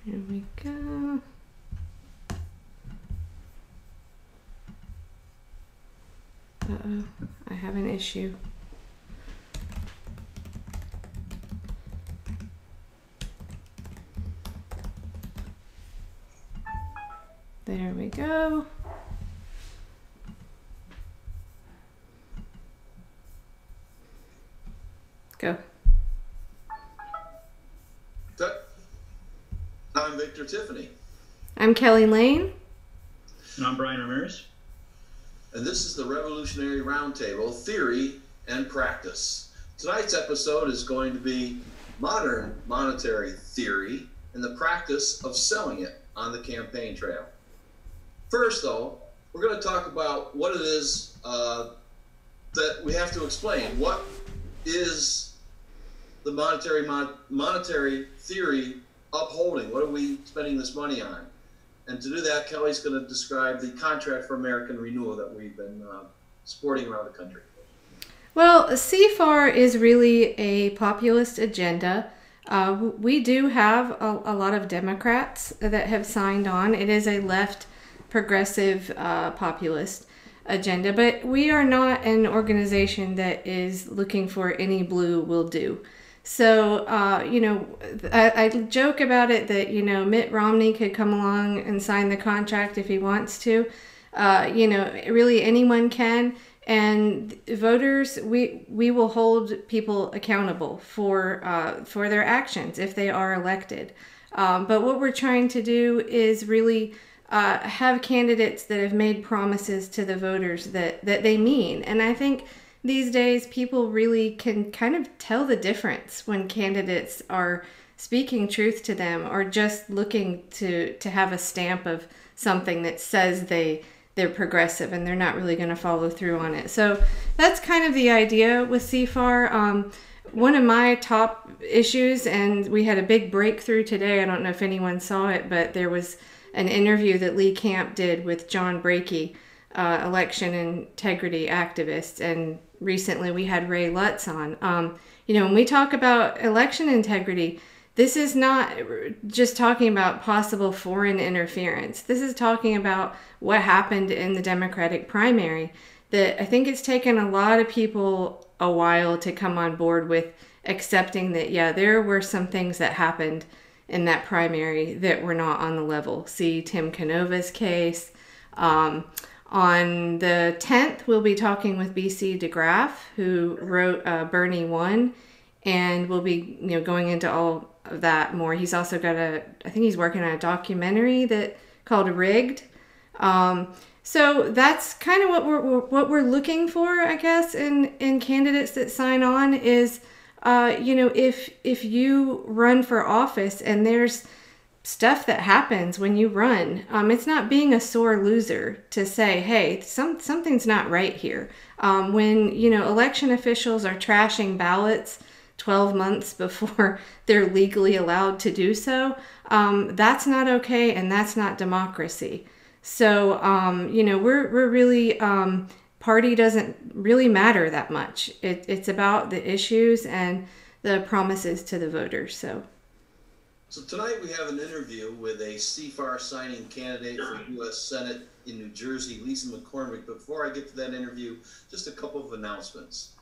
Here we go. Uh-oh, I have an issue. There we go. Go. I'm Victor Tiffany. I'm Kelly Lane. And I'm Brian Ramirez. And this is the Revolutionary Roundtable, Theory and Practice. Tonight's episode is going to be modern monetary theory and the practice of selling it on the campaign trail. First, though, we're going to talk about what it is that we have to explain. What is the monetary theory upholding? What are we spending this money on? And to do that, Kelly's going to describe the Contract for American Renewal that we've been supporting around the country. Well, CFAR is really a populist agenda. We do have a lot of Democrats that have signed on. It is a left progressive populist agenda, but we are not an organization that is looking for any blue will do. So, I joke about it that, Mitt Romney could come along and sign the contract if he wants to. Really anyone can. And voters, we will hold people accountable for their actions if they are elected. But what we're trying to do is really have candidates that have made promises to the voters that they mean. And I think these days, people really can kind of tell the difference when candidates are speaking truth to them or just looking to have a stamp of something that says they're progressive and they're not really going to follow through on it. So that's kind of the idea with CFAR. One of my top issues, and we had a big breakthrough today, I don't know if anyone saw it, but there was an interview that Lee Camp did with John Brakey, election integrity activist, and recently we had Ray Lutz on. When we talk about election integrity, this is not just talking about possible foreign interference. This is talking about what happened in the Democratic primary that I think it's taken a lot of people a while to come on board with accepting that, yeah, there were some things that happened in that primary that were not on the level. See Tim Canova's case. On the 10th, we'll be talking with BC DeGraff, who wrote Bernie Won, and we'll be going into all of that more. He's also got I think he's working on a documentary called Rigged. So that's kind of what we're looking for, I guess, in candidates that sign on is, if you run for office and there's stuff that happens when you run. It's not being a sore loser to say, hey, something's not right here. When, election officials are trashing ballots 12 months before they're legally allowed to do so, that's not okay, and that's not democracy. So, we're really, party doesn't really matter that much. It's about the issues and the promises to the voters, So tonight we have an interview with a CFAR signing candidate for U.S. Senate in New Jersey, Lisa McCormick. Before I get to that interview, just a couple of announcements.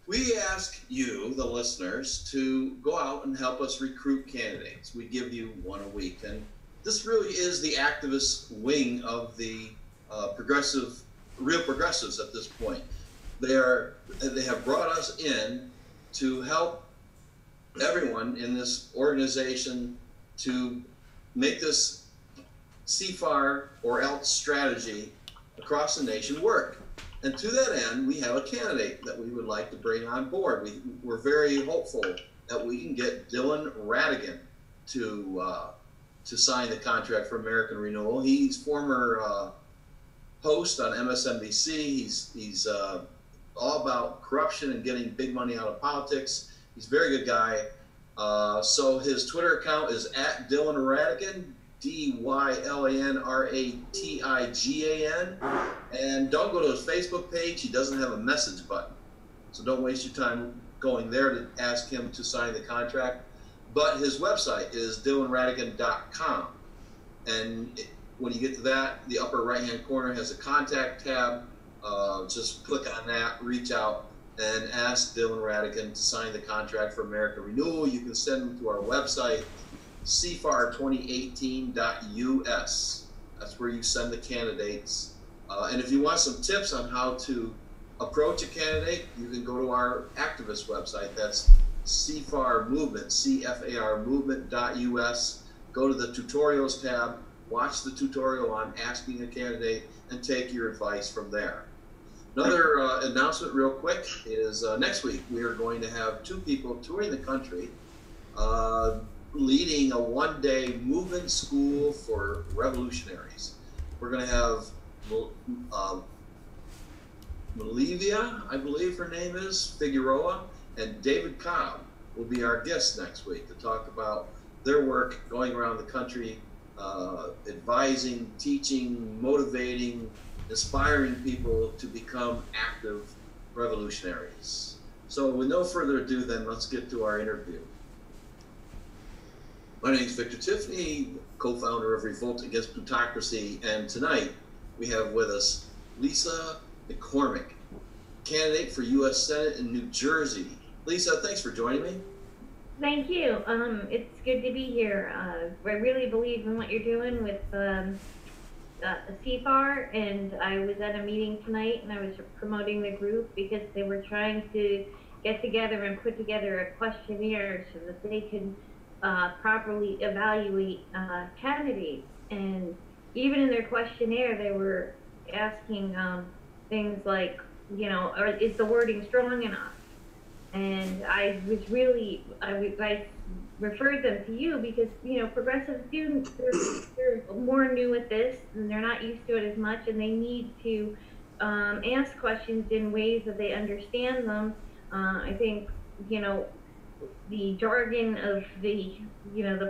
We ask you, the listeners, to go out and help us recruit candidates. We give you one a week. And this really is the activist wing of the real progressives at this point. They have brought us in to help everyone in this organization to make this CFAR or else strategy across the nation work. And to that end, we have a candidate that we would like to bring on board. We're very hopeful that we can get Dylan Ratigan to sign the Contract for American Renewal. He's former host on MSNBC. He's all about corruption and getting big money out of politics. He's a very good guy. So his Twitter account is at Dylan Ratigan, DYLANRATIGAN. And don't go to his Facebook page. He doesn't have a message button. So don't waste your time going there to ask him to sign the contract. But his website is dylanradigan.com. And when you get to that, the upper right-hand corner has a contact tab. Just click on that, reach out, and ask Dylan Radigan to sign the contract for American Renewal. You can send them to our website, cfar2018.us. That's where you send the candidates. And if you want some tips on how to approach a candidate, you can go to our activist website. That's CFAR Movement, CFAR Movement.us. Go to the tutorials tab, watch the tutorial on asking a candidate, and take your advice from there. Another announcement real quick is next week we are going to have 2 people touring the country leading a one-day movement school for revolutionaries. We're going to have Malivia, I believe her name is, Figueroa, and David Cobb will be our guests next week to talk about their work going around the country, advising, teaching, motivating, inspiring people to become active revolutionaries. So with no further ado, then let's get to our interview. My name is Victor Tiffany, co-founder of Revolt Against Plutocracy, and tonight we have with us Lisa McCormick, candidate for U.S. Senate in New Jersey. Lisa, thanks for joining me. Thank you. It's good to be here. I really believe in what you're doing with CFAR, and I was at a meeting tonight and I was promoting the group because they were trying to get together and put together a questionnaire so that they can properly evaluate candidates. And even in their questionnaire, they were asking things like, you know, is the wording strong enough? And I referred them to you because, you know, progressive students, they're more new at this and they're not used to it as much, and they need to ask questions in ways that they understand them. I think, you know, the jargon of the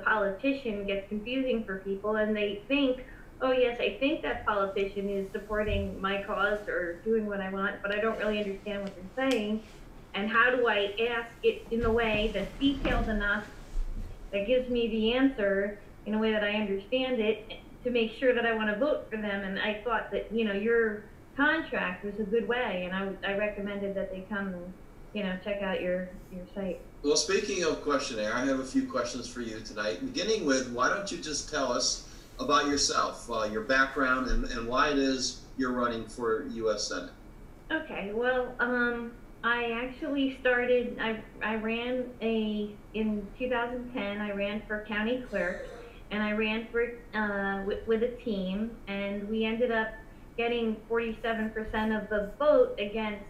politician gets confusing for people, and they think, oh yes, I think that politician is supporting my cause or doing what I want, but I don't really understand what they're saying. And how do I ask it in a way that's detailed enough that gives me the answer in a way that I understand it to make sure that I want to vote for them? And I thought that, you know, your contract was a good way, and I recommended that they come and, you know, check out your site. Well, speaking of questionnaire, I have a few questions for you tonight, beginning with, why don't you just tell us about yourself, your background, and why it is you're running for U.S. Senate. Okay, well, I actually started, I ran in 2010, I ran for county clerk, and I ran for, with a team, and we ended up getting 47% of the vote against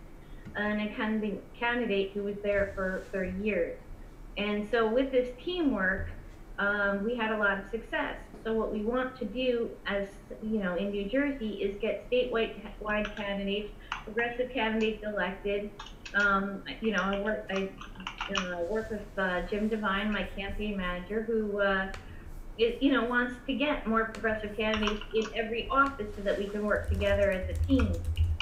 an incumbent candidate who was there for 30 years. And so with this teamwork, we had a lot of success. So what we want to do, as you know, in New Jersey, is get statewide candidates, progressive candidates elected. You know, I work with Jim Devine, my campaign manager, who you know, wants to get more progressive candidates in every office so that we can work together as a team.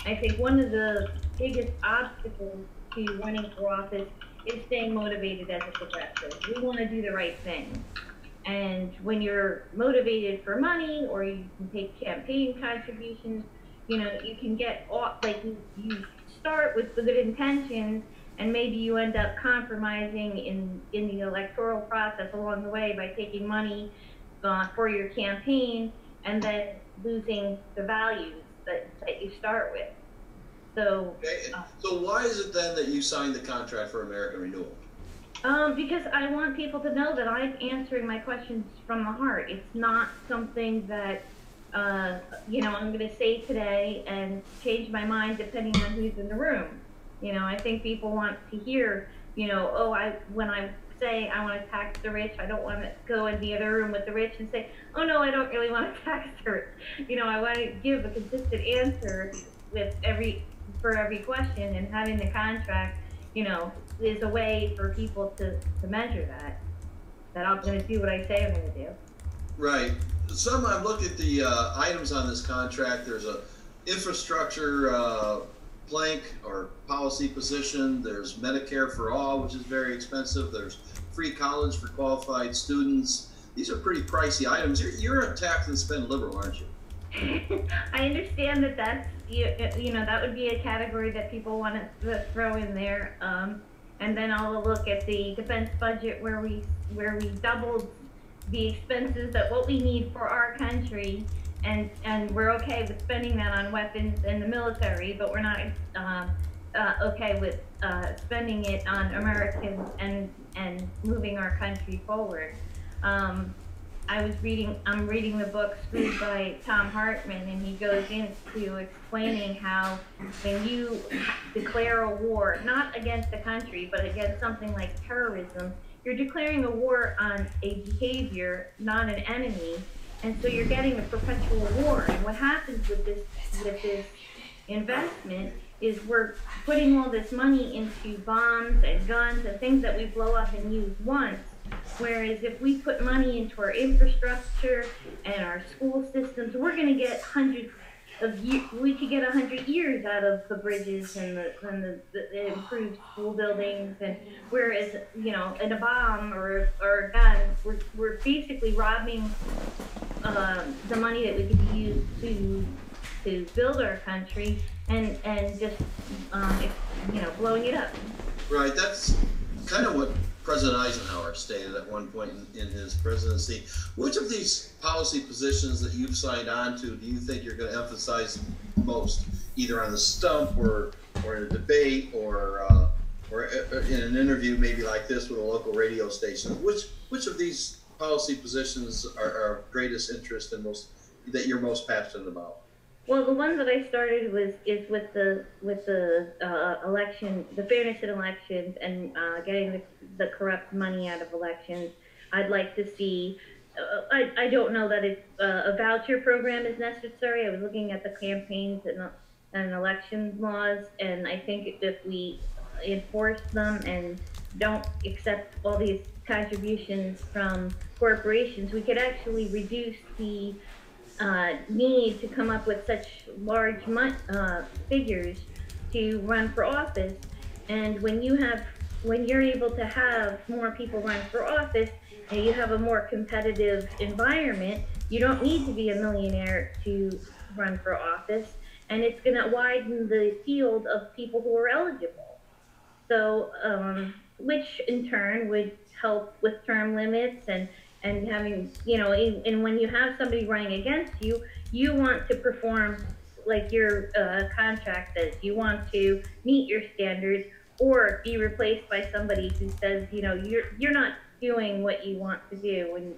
I think one of the biggest obstacles to running for office is staying motivated as a progressive. We want to do the right thing. And when you're motivated for money, or you can take campaign contributions, you know, you can get off, like you start with the good intentions, and maybe you end up compromising in the electoral process along the way by taking money for your campaign, and then losing the values that you start with. So, okay. So why is it then that you signed the contract for American Renewal? Because I want people to know that I'm answering my questions from the heart. It's not something that, you know, I'm going to say today and change my mind depending on who's in the room. You know, I think people want to hear, you know, oh, when I say I want to tax the rich, I don't want to go in the other room with the rich and say, oh no, I don't really want to tax the rich. You know, I want to give a consistent answer with for every question, and having the contract, you know, is a way for people to measure that I'm going to do what I say I'm going to do. Right. I've looked at the items on this contract. There's a infrastructure plank or policy position. There's Medicare for all, which is very expensive. There's free college for qualified students. These are pretty pricey items. You're a tax and spend liberal, aren't you? I understand that that's you know that would be a category that people want to throw in there, and then I'll look at the defense budget where we doubled the expenses that what we need for our country, and we're okay with spending that on weapons and the military, but we're not okay with spending it on Americans and moving our country forward. I'm reading the book Screwed by Tom Hartman, and he goes into explaining how when you declare a war, not against a country, but against something like terrorism, you're declaring a war on a behavior, not an enemy, and so you're getting a perpetual war. And what happens with this investment is we're putting all this money into bombs and guns and things that we blow up and use once. Whereas if we put money into our infrastructure and our school systems, we're going to get hundreds of years. We could get 100 years out of the bridges and the improved school buildings. And whereas in a bomb or a gun, we're basically robbing the money that we could use to build our country and just blowing it up. Right. That's kind of what President Eisenhower stated at one point in his presidency. Which of these policy positions that you've signed on to do you think you're going to emphasize most, either on the stump or in a debate or in an interview maybe like this with a local radio station? Which of these policy positions are of greatest interest and that you're most passionate about? Well, the one that I started is with the election, the fairness in elections, and getting the corrupt money out of elections. I'd like to see. I don't know that a voucher program is necessary. I was looking at the campaigns and election laws, and I think if we enforce them and don't accept all these contributions from corporations, we could actually reduce the need to come up with such large figures to run for office. And when you're able to have more people run for office and you have a more competitive environment, you don't need to be a millionaire to run for office, and it's going to widen the field of people who are eligible. So, which in turn would help with term limits and having, and when you have somebody running against you, you want to perform like your contract says. You want to meet your standards or be replaced by somebody who says, you're not doing what you want to do and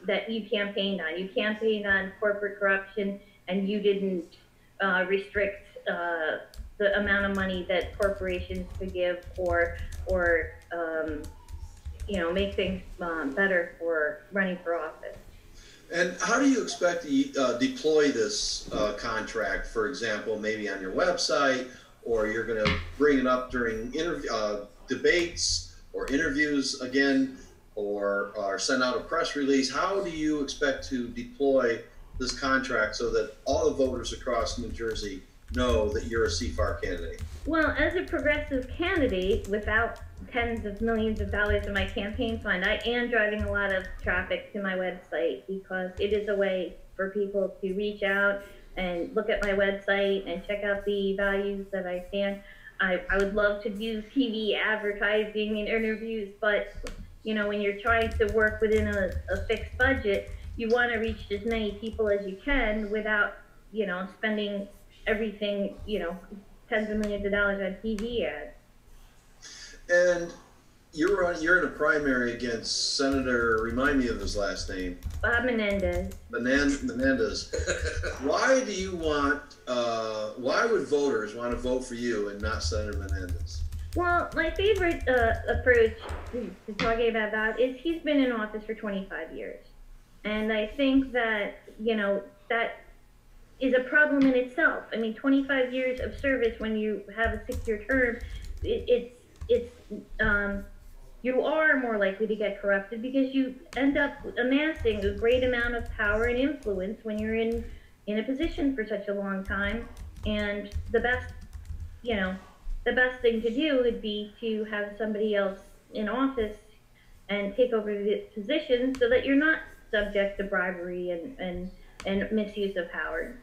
that you campaigned on. You campaigned on corporate corruption, and you didn't restrict the amount of money that corporations could give or make things better for running for office. And how do you expect to deploy this contract, for example, maybe on your website, or you're going to bring it up during debates or interviews again, or send out a press release? How do you expect to deploy this contract so that all the voters across New Jersey know that you're a CFAR candidate? Well, as a progressive candidate, without tens of millions of dollars in my campaign fund, I am driving a lot of traffic to my website because it is a way for people to reach out and look at my website and check out the values that I stand. I would love to do TV advertising and interviews, but when you're trying to work within a fixed budget, you want to reach as many people as you can without spending everything, tens of millions of dollars on TV ads. And you're in a primary against Senator, remind me of his last name. Bob Menendez. Menendez. Why do you why would voters want to vote for you and not Senator Menendez? Well, my favorite approach to talking about that is he's been in office for 25 years. And I think that, that is a problem in itself. I mean, 25 years of service when you have a 6-year term, you are more likely to get corrupted because you end up amassing a great amount of power and influence when you're in a position for such a long time. And the best thing to do would be to have somebody else in office and take over the position so that you're not subject to bribery and misuse of power.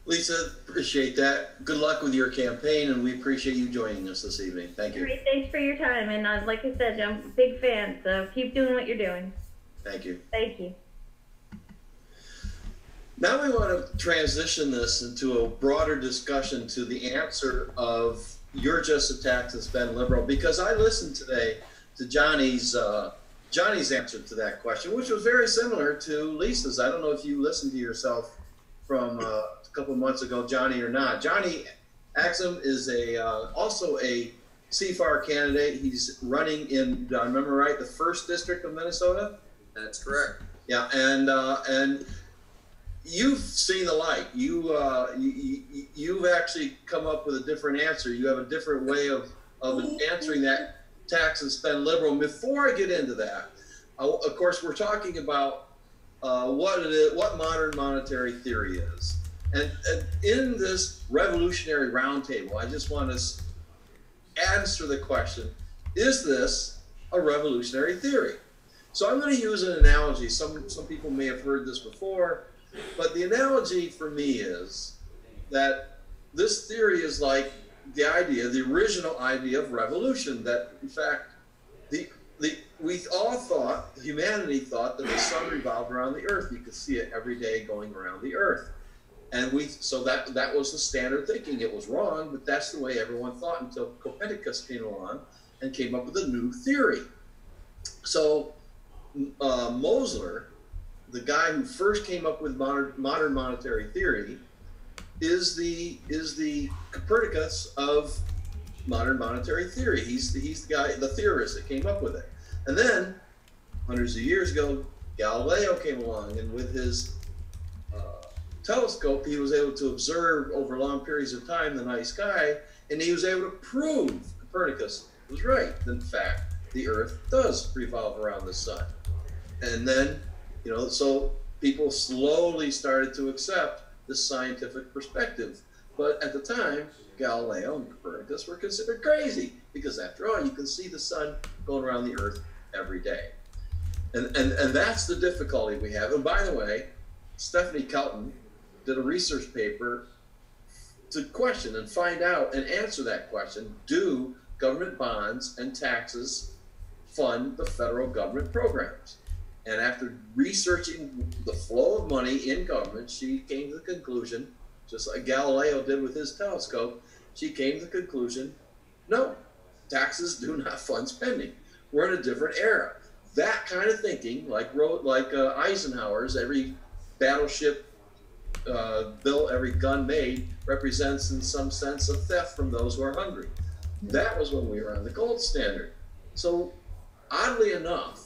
Lisa, appreciate that. Good luck with your campaign, and we appreciate you joining us this evening. Thank you. Great, thanks for your time. And like I said, I'm a big fan, so keep doing what you're doing. Thank you. Thank you. Now we want to transition this into a broader discussion to the answer of you're just a tax and spend liberal, because I listened today to Johnny's answer to that question, which was very similar to Lisa's. I don't know if you listened to yourself from a couple of months ago, Johnny, or not. Johnny Axum is also a CFAR candidate. He's running in, do I remember right, the 1st District of Minnesota? That's correct. Yeah, and you've seen the light. You've actually come up with a different answer. You have a different way of answering that tax and spend liberal. Before I get into that, of course, we're talking about what modern monetary theory is. And in this revolutionary roundtable, I just want to answer the question, is this a revolutionary theory? So I'm going to use an analogy. Some people may have heard this before, but the analogy for me is that this theory is like the original idea of revolution, that in fact, humanity thought that the sun revolved around the earth. You could see it every day going around the earth. And so that was the standard thinking. It was wrong, but that's the way everyone thought until Copernicus came along and came up with a new theory. So Mosler, the guy who first came up with modern monetary theory, is the Copernicus of modern monetary theory. He's the guy, the theorist that came up with it. And then, hundreds of years ago, Galileo came along, and with his telescope, he was able to observe over long periods of time the night sky, and he was able to prove Copernicus was right. In fact, the Earth does revolve around the sun. And then, so people slowly started to accept this scientific perspective. But at the time, Galileo and Copernicus were considered crazy, because after all, you can see the sun going around the Earth every day. And that's the difficulty we have. And by the way, Stephanie Kelton did a research paper to question and find out and answer that question: do government bonds and taxes fund the federal government programs? And after researching the flow of money in government, she came to the conclusion, just like Galileo did with his telescope, she came to the conclusion, no, taxes do not fund spending. We're in a different era. That kind of thinking, like Eisenhower's, every battleship built, every gun made, represents in some sense a theft from those who are hungry. That was when we were on the gold standard. So oddly enough,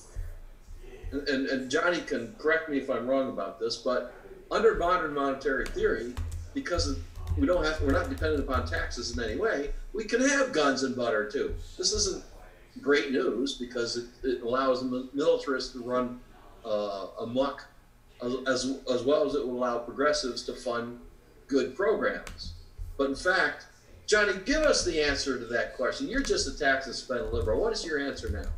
and Johnny can correct me if I'm wrong about this, but under modern monetary theory, because we're not dependent upon taxes in any way, we can have guns and butter too. This isn't great news, because it allows the militarists to run amok, as well as it will allow progressives to fund good programs. But in fact, Johnny, give us the answer to that question. You're just a tax and spend liberal. What is your answer now?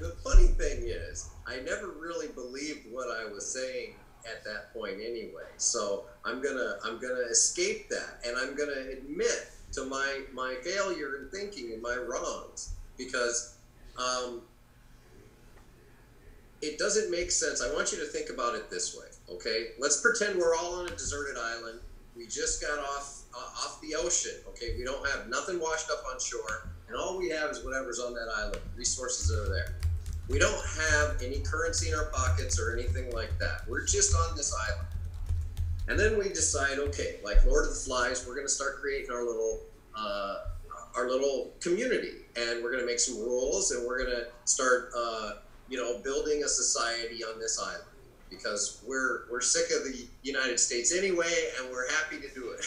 The funny thing is, I never really believed what I was saying at that point anyway. So I'm gonna escape that, and I'm gonna admit to my failure in thinking and my wrongs, because it doesn't make sense. I want you to think about it this way, okay? Let's pretend we're all on a deserted island. We just got off the ocean, okay? We don't have nothing washed up on shore, and all we have is whatever's on that island, resources that are there. We don't have any currency in our pockets or anything like that. We're just on this island. And then we decide, okay, like Lord of the Flies, we're going to start creating our little community, and we're going to make some rules, and we're going to start, building a society on this island, because we're sick of the United States anyway, and we're happy to do it.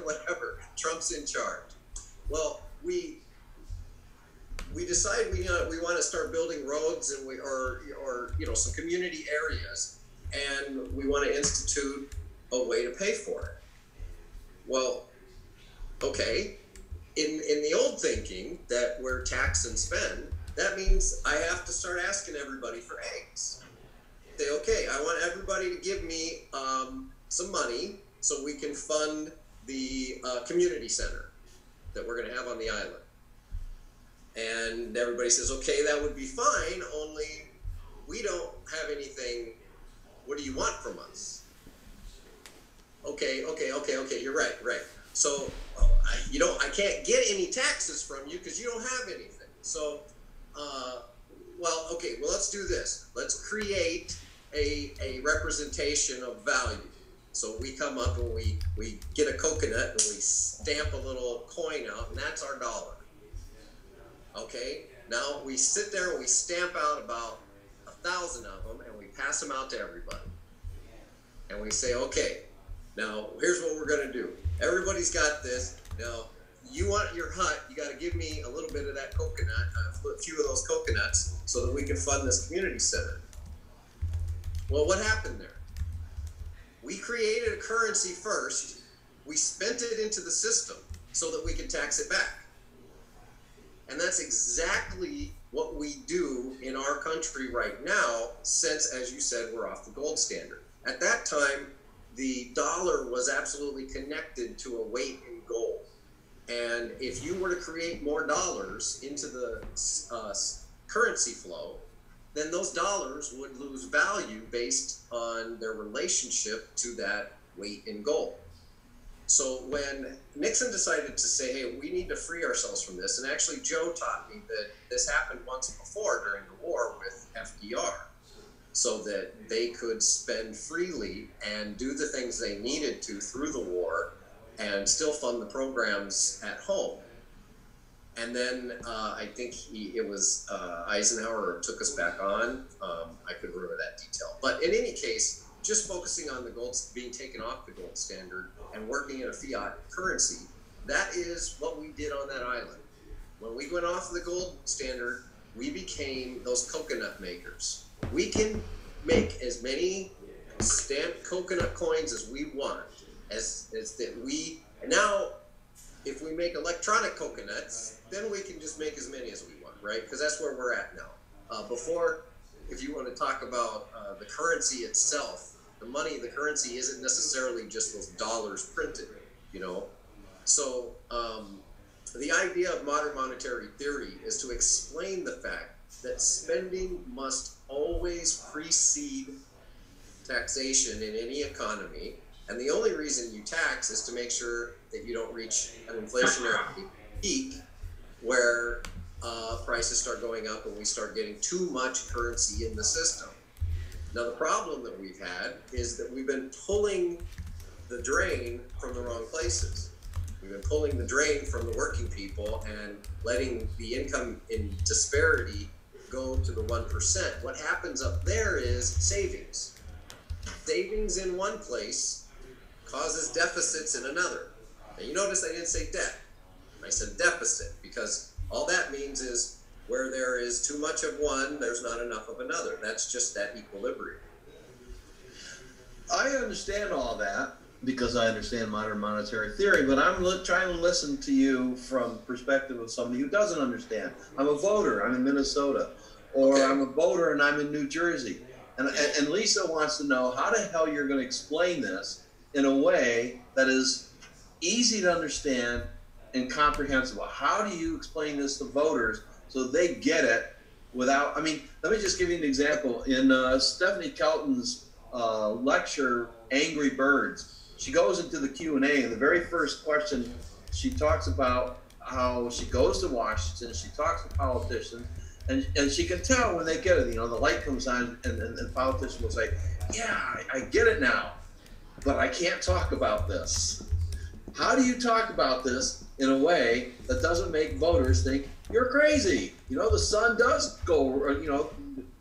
Whatever, Trump's in charge. Well, we decide we want to start building roads, and or some community areas, and we want to institute a way to pay for it. Well, okay, in the old thinking that we're tax and spend, that means I have to start asking everybody for eggs. Say, okay, I want everybody to give me some money so we can fund the community center that we're going to have on the island. And everybody says, okay, that would be fine, only we don't have anything. What do you want from us? Okay, you're right. So, I can't get any taxes from you because you don't have anything. So, let's do this. Let's create a representation of value. So we come up and we get a coconut and we stamp a little coin out, and that's our dollar. Okay, now we sit there and we stamp out about 1,000 of them and we pass them out to everybody. And we say, okay, now here's what we're going to do. Everybody's got this. Now, you want your hut, you got to give me a little bit of that coconut, a few of those coconuts, so that we can fund this community center. Well, what happened there? We created a currency first. We spent it into the system so that we could tax it back. And that's exactly what we do in our country right now, since, as you said, we're off the gold standard. At that time, the dollar was absolutely connected to a weight in gold. And if you were to create more dollars into the currency flow, then those dollars would lose value based on their relationship to that weight in gold. So when Nixon decided to say, hey, we need to free ourselves from this, and actually Joe taught me that this happened once before during the war with FDR, so that they could spend freely and do the things they needed to through the war and still fund the programs at home. And then I think it was Eisenhower took us back on. I could remember that detail. But in any case, just focusing on the gold being taken off the gold standard and working in a fiat currency, that is what we did on that island. When we went off the gold standard, we became those coconut makers. We can make as many stamped coconut coins as we want, as that we, and now if we make electronic coconuts, then we can just make as many as we want, right? Because that's where we're at now. Before, if you want to talk about the currency itself, the money, the currency isn't necessarily just those dollars printed, you know? So the idea of modern monetary theory is to explain the fact that spending must always precede taxation in any economy. And the only reason you tax is to make sure that you don't reach an inflationary peak where prices start going up and we start getting too much currency in the system. Now, the problem that we've had is that we've been pulling the drain from the wrong places. We've been pulling the drain from the working people and letting the income in disparity go to the 1%. What happens up there is savings. Savings in one place causes deficits in another. Now, you notice I didn't say debt. I said deficit, because all that means is where there is too much of one, there's not enough of another. That's just that equilibrium. I understand all that because I understand modern monetary theory, but I'm trying to listen to you from the perspective of somebody who doesn't understand. I'm a voter, I'm in Minnesota, or okay. I'm a voter and I'm in New Jersey. And Lisa wants to know how the hell you're going to explain this in a way that is easy to understand and comprehensible. How do you explain this to voters so they get it without, I mean, let me just give you an example. In Stephanie Kelton's lecture, Angry Birds, she goes into the Q&A, and the very first question, she talks about how she goes to Washington, she talks to politicians, and she can tell when they get it, you know, the light comes on, and the politician will say, yeah, I get it now, but I can't talk about this. How do you talk about this in a way that doesn't make voters think you're crazy? You know, the sun does go, you know,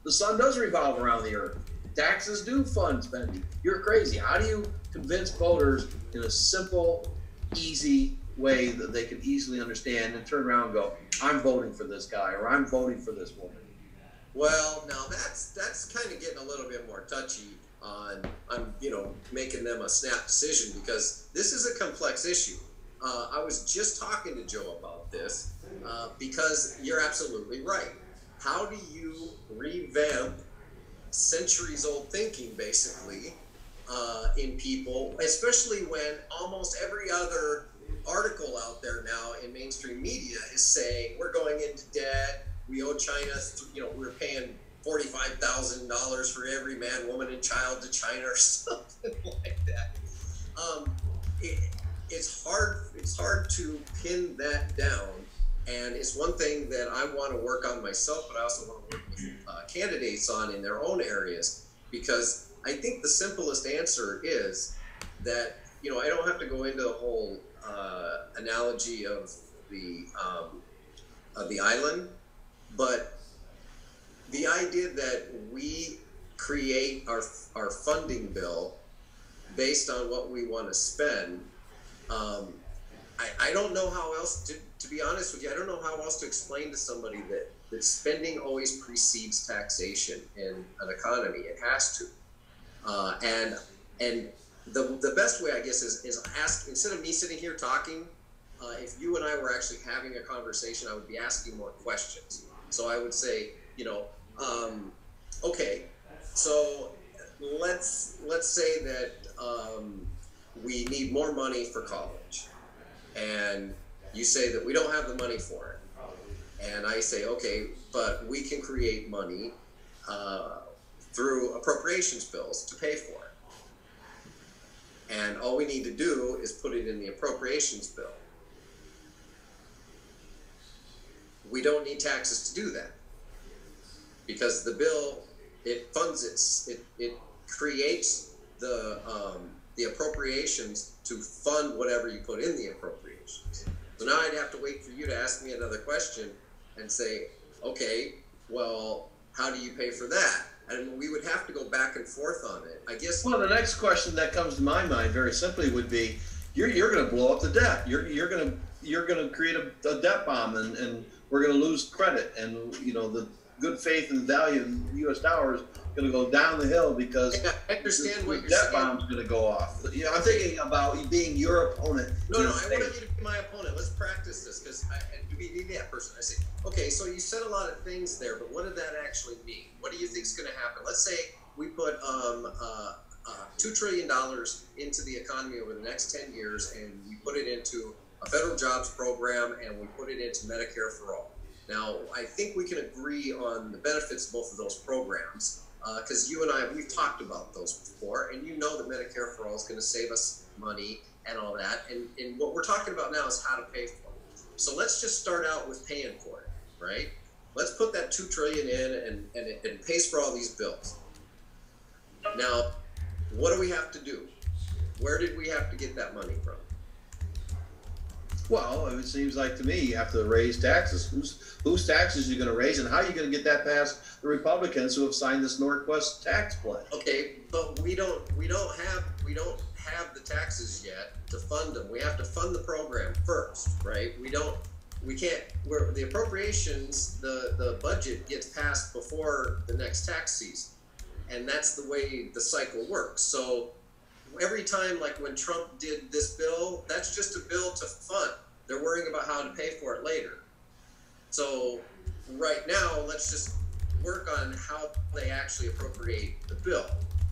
the sun does revolve around the earth. Taxes do fund spending. You're crazy. How do you convince voters in a simple, easy way that they can easily understand and turn around and go, I'm voting for this guy, or I'm voting for this woman? Well, now that's kind of getting a little bit more touchy on you know, making them a snap decision, because this is a complex issue. I was just talking to Joe about this because you're absolutely right. How do you revamp centuries-old thinking, basically, in people, especially when almost every other article out there now in mainstream media is saying we're going into debt, we owe China, we're paying $45,000 for every man, woman, and child to China or something like that. It's hard to pin that down, and it's one thing that I want to work on myself, but I also want to work with candidates on in their own areas, because I think the simplest answer is that, I don't have to go into the whole analogy of the island, but the idea that we create our funding bill based on what we want to spend. I don't know how else to be honest with you. I don't know how else to explain to somebody that spending always precedes taxation in an economy. It has to, and the best way, I guess, is ask, instead of me sitting here talking. If you and I were actually having a conversation, I would be asking more questions. So I would say, okay, so let's say that we need more money for college, and you say that we don't have the money for it, and I say, okay, but we can create money through appropriations bills to pay for it, and all we need to do is put it in the appropriations bill. We don't need taxes to do that, because the bill, it funds it creates the appropriations to fund whatever you put in the appropriations. So now I'd have to wait for you to ask me another question and say, okay, well, how do you pay for that? And we would have to go back and forth on it, I guess. Well, the next question that comes to my mind very simply would be, you're going to blow up the debt. You're going to create a debt bomb, and we're going to lose credit, and the good faith and value of the U.S. dollar is going to go down the hill because I understand what you're debt saying. bomb's going to go off. I'm thinking about being your opponent. No, I want you to be my opponent. Let's practice this, because we need that person. I say, okay, so you said a lot of things there, but what did that actually mean? What do you think is going to happen? Let's say we put $2 trillion into the economy over the next 10 years, and we put it into a federal jobs program, and we put it into Medicare for all. Now, I think we can agree on the benefits of both of those programs, because you and I, we've talked about those before, and that Medicare for all is going to save us money and all that, and what we're talking about now is how to pay for it. So let's just start out with paying for it, right? Let's put that $2 trillion in, and it pays for all these bills. Now, what do we have to do? Where did we have to get that money from? Well, it seems like to me you have to raise taxes. Whose taxes are you going to raise, and how are you going to get that past the Republicans who have signed this Northwest tax pledge? Okay, but we don't have the taxes yet to fund them. We have to fund the program first, right? The appropriations, the budget gets passed before the next tax season, and that's the way the cycle works. So every time, like when Trump did this bill, that's just a bill to fund. They're worrying about how to pay for it later. So right now, let's just work on how they actually appropriate the bill.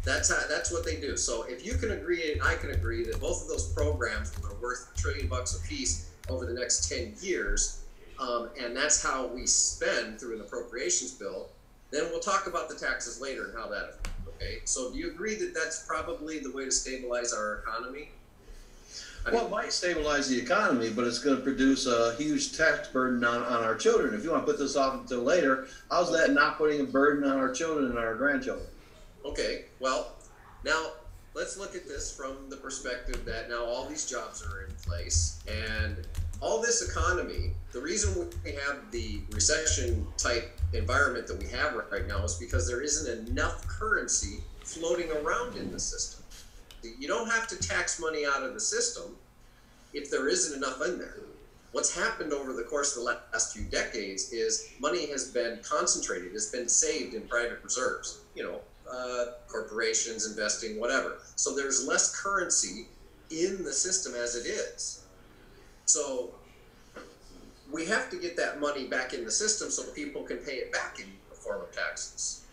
That's what they do. So if you can agree and I can agree that both of those programs are worth $1 trillion a piece over the next 10 years, and that's how we spend through an appropriations bill, then we'll talk about the taxes later and how that affects. Okay, so do you agree that that's probably the way to stabilize our economy? Well, it might stabilize the economy, but it's going to produce a huge tax burden on our children. If you want to put this off until later, how's that not putting a burden on our children and our grandchildren? Okay, well, now let's look at this from the perspective that now all these jobs are in place, and all this economy, the reason we have the recession type environment that we have right now is because there isn't enough currency floating around in the system. You don't have to tax money out of the system if there isn't enough in there. What's happened over the course of the last few decades is money has been concentrated, it's been saved in private reserves, corporations investing, whatever. So there's less currency in the system as it is. So we have to get that money back in the system so people can pay it back in the form of taxes.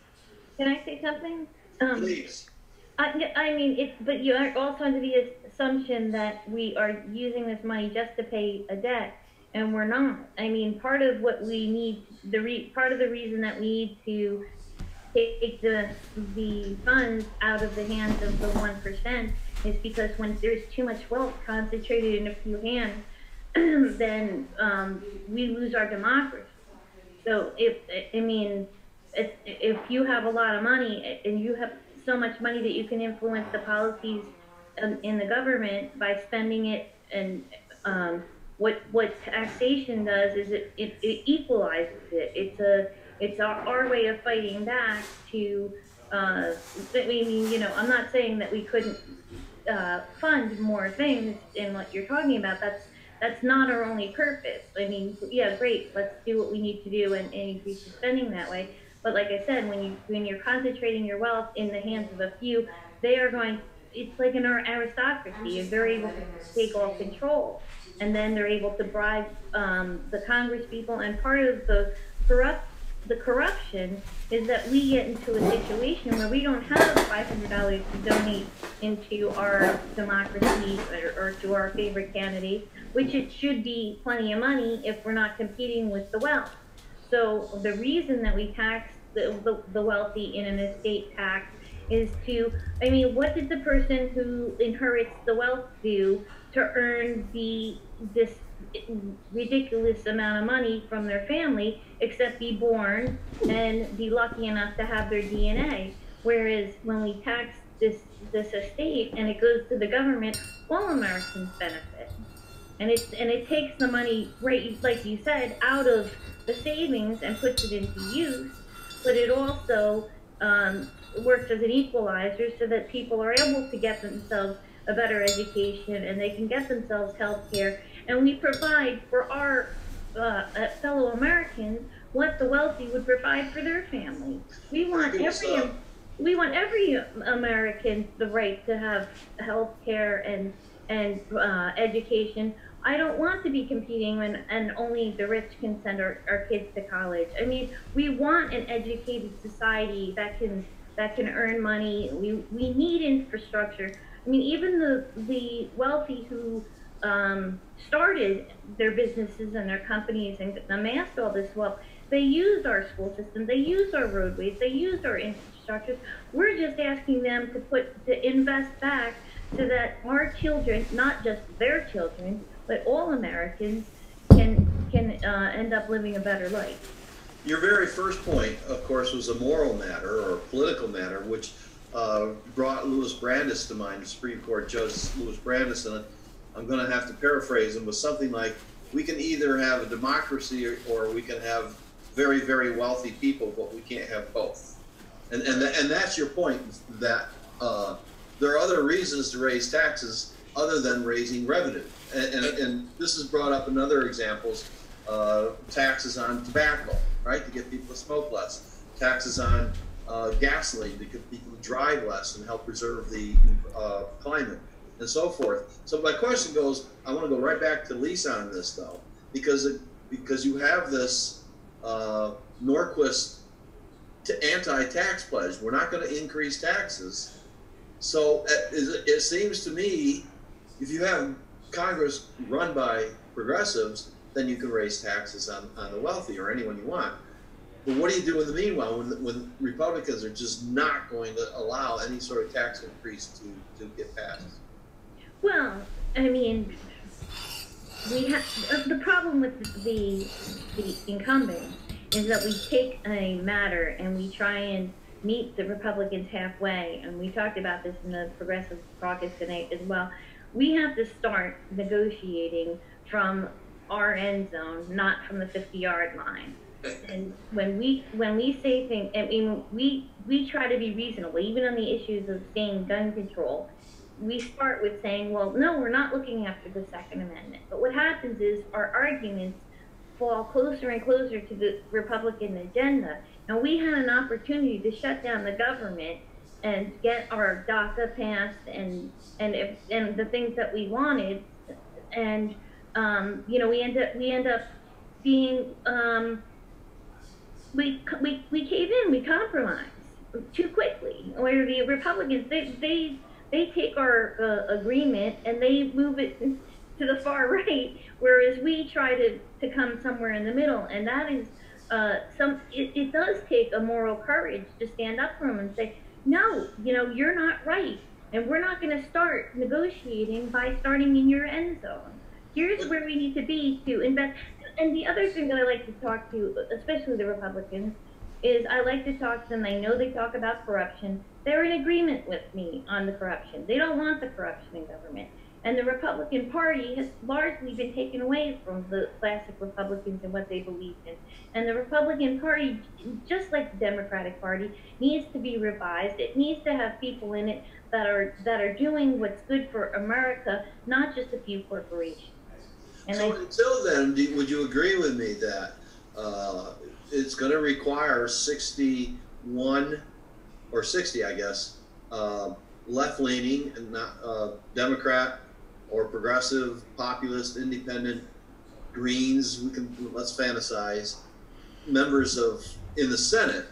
Can I say something? Please. I mean, but you are also under the assumption that we are using this money just to pay a debt, and we're not. I mean, part of what we need, part of the reason that we need to take the funds out of the hands of the 1% is because when there's too much wealth concentrated in a few hands, then we lose our democracy. So if you have a lot of money and you have so much money that you can influence the policies in the government by spending it, and what taxation does is it equalizes it. It's our way of fighting back to. I mean, you know, I'm not saying that we couldn't fund more things in what you're talking about. That's not our only purpose. I mean, yeah, great, let's do what we need to do and increase the spending that way. But like I said, when you're concentrating your wealth in the hands of a few, they are going. It's like an aristocracy. They're able to take all control, and then they're able to bribe the Congress people. And part of the corruption is that we get into a situation where we don't have $500 to donate into our democracy or to our favorite candidate, which it should be plenty of money if we're not competing with the wealth. So the reason that we tax the wealthy in an estate tax is to, I mean, what did the person who inherits the wealth do to earn this ridiculous amount of money from their family except be born and be lucky enough to have their DNA? Whereas when we tax this estate and it goes to the government, all Americans benefit. And it takes the money, right, like you said, out of the savings and puts it into use, but it also works as an equalizer so that people are able to get themselves a better education and they can get themselves health care. And we provide for our fellow Americans what the wealthy would provide for their family. We want every American the right to have health care and education. I don't want to be competing and only the rich can send our kids to college. I mean, we want an educated society that can earn money. We need infrastructure. I mean, even the wealthy who started their businesses and their companies and amassed all this wealth, they used our school system, they used our roadways, they used our infrastructures. We're just asking them to invest back so that our children, not just their children, but all Americans can end up living a better life. Your very first point, of course, was a moral matter or a political matter, which brought Louis Brandeis to mind, Supreme Court Judge Louis Brandeis, and I'm going to have to paraphrase him, was something like, we can either have a democracy or we can have very, very wealthy people, but we can't have both. And that's your point, that there are other reasons to raise taxes other than raising revenue. And this is brought up in other examples, taxes on tobacco, right, to get people to smoke less, taxes on gasoline to get people to drive less and help preserve the climate, and so forth. So my question goes, I want to go right back to Lisa on this, though, because you have this Norquist anti-tax pledge. We're not going to increase taxes. So it seems to me, if you have Congress run by progressives, then you can raise taxes on the wealthy or anyone you want. But what do you do in the meanwhile when Republicans are just not going to allow any sort of tax increase to get passed? Well, I mean, we have the problem with the incumbents is that we take a matter and we try and meet the Republicans halfway, and we talked about this in the Progressive Caucus tonight as well. We have to start negotiating from our end zone, not from the 50-yard line. And when we say things, I mean, we try to be reasonable, even on the issues of staying gun control. We start with saying, well, no, we're not looking after the Second Amendment. But what happens is our arguments fall closer and closer to the Republican agenda. And we had an opportunity to shut down the government and get our DACA passed and the things that we wanted. And we end up being, we cave in, we compromise too quickly. Where the Republicans, they take our agreement and they move it to the far right, whereas we try to come somewhere in the middle. And that is it does take a moral courage to stand up for them and say, no, you're not right, and we're not going to start negotiating by starting in your end zone. Here's where we need to be to invest. And the other thing that I like to talk to, especially the Republicans, is I like to talk to them. I know they talk about corruption. They're in agreement with me on the corruption. They don't want the corruption in government. And the Republican Party has largely been taken away from the classic Republicans and what they believed in. And the Republican Party, just like the Democratic Party, needs to be revised. It needs to have people in it that are doing what's good for America, not just a few corporations. And so until then, would you agree with me that it's going to require 61 or 60, I guess, left-leaning and not Democrat or progressive, populist, independent, Greens? Let's fantasize members in the Senate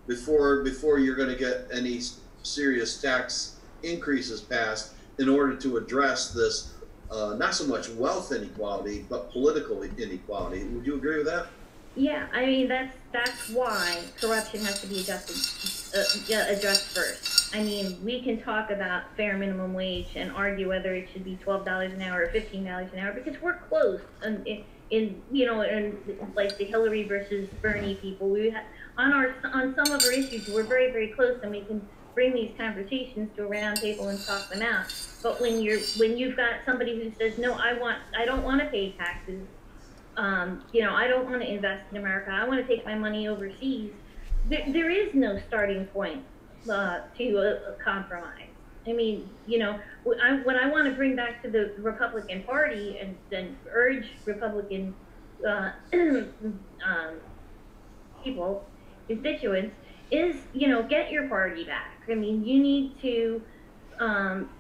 before you're going to get any serious tax increases passed in order to address this. Not so much wealth inequality, but political inequality. Would you agree with that? Yeah, I mean that's why corruption has to be addressed first. I mean, we can talk about fair minimum wage and argue whether it should be $12 an hour or $15 an hour, because we're close. In like the Hillary versus Bernie people, on some of our issues we're very, very close, and we can bring these conversations to a round table and talk them out. But when you've got somebody who says, no, I don't want to pay taxes, I don't want to invest in America, I want to take my money overseas, there is no starting point to a compromise. I mean, what I want to bring back to the Republican Party and then urge Republican people, constituents, is, get your party back. I mean, you need to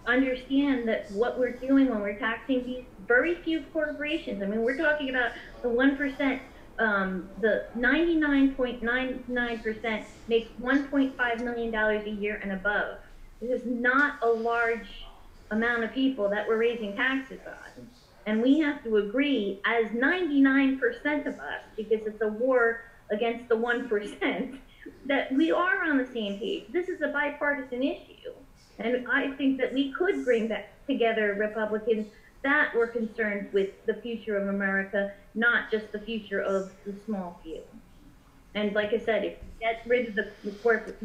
understand that what we're doing when we're taxing these very few corporations. I mean, we're talking about the 1%, the 99.99% makes $1.5 million a year and above. This is not a large amount of people that we're raising taxes on. And we have to agree as 99% of us, because it's a war against the 1%, that we are on the same page. This is a bipartisan issue. And I think that we could bring back together Republicans that were concerned with the future of America, not just the future of the small few. And like I said, if we get rid of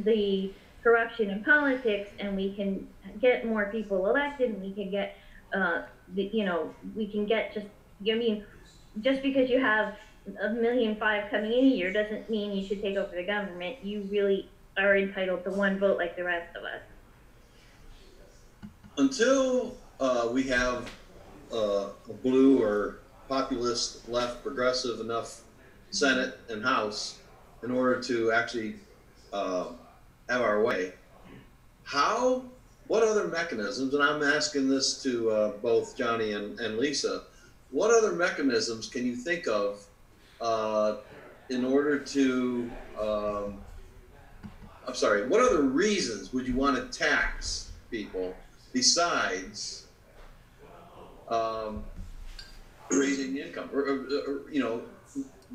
the corruption in politics, and we can get more people elected, and we can get, just because you have 1.5 million coming in a year doesn't mean you should take over the government. You really are entitled to one vote like the rest of us. Until we have a blue or populist, left, progressive enough Senate and House in order to actually have our way, what other mechanisms, and I'm asking this to both Johnny and Lisa, what other mechanisms can you think of in order to, what other reasons would you want to tax people besides raising the income, or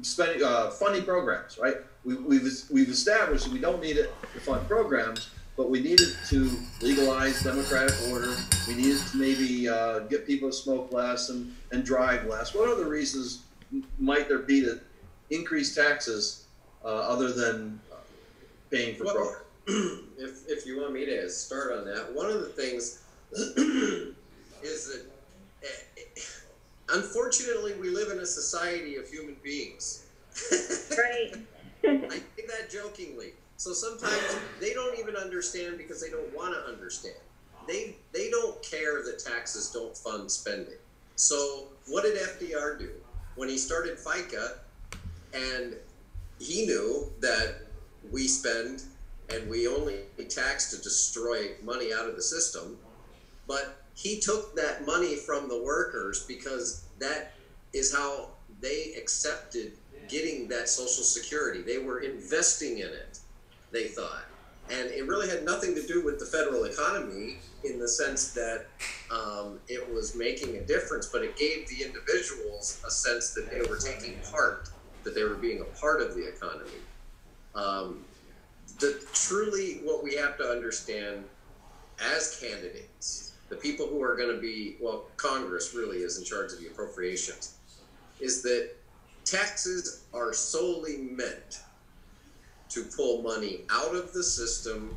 spending, funding programs, right? We've established that we don't need it to fund programs, but we need it to legalize democratic order. We need it to maybe get people to smoke less and drive less. What other reasons might there be to increase taxes other than paying for programs? If you want me to start on that, one of the things is that unfortunately we live in a society of human beings. Right. I say that jokingly. So sometimes they don't even understand because they don't want to understand. They don't care that taxes don't fund spending. So what did FDR do? When he started FICA, and he knew that we spend and we only tax to destroy money out of the system, but he took that money from the workers because that is how they accepted getting that Social Security. They were investing in it, they thought. And it really had nothing to do with the federal economy in the sense that it was making a difference, but it gave the individuals a sense that they were taking part, that they were being a part of the economy. Truly what we have to understand as candidates, the people who are going to be, well, Congress really is in charge of the appropriations, is that taxes are solely meant to pull money out of the system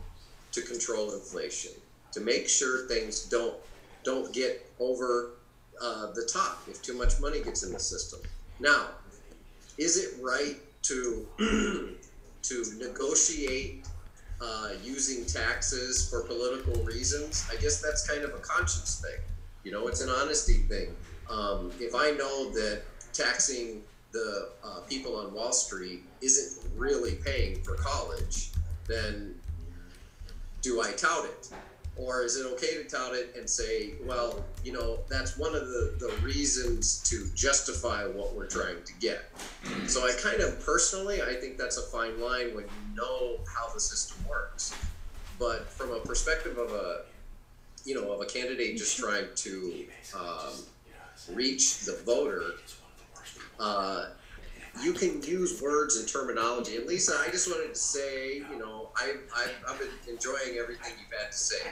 to control inflation, to make sure things don't get over the top if too much money gets in the system. Now, is it right to to negotiate using taxes for political reasons? I guess that's kind of a conscience thing. You know, it's an honesty thing. If I know that taxing the people on Wall Street isn't really paying for college, then do I tout it? Or is it okay to tout it and say, well, you know, that's one of the reasons to justify what we're trying to get. So I kind of personally, I think that's a fine line when you know how the system works. But from a perspective of a candidate just trying to reach the voter, you can use words and terminology. And Lisa, I just wanted to say, you know, I've been enjoying everything you've had to say.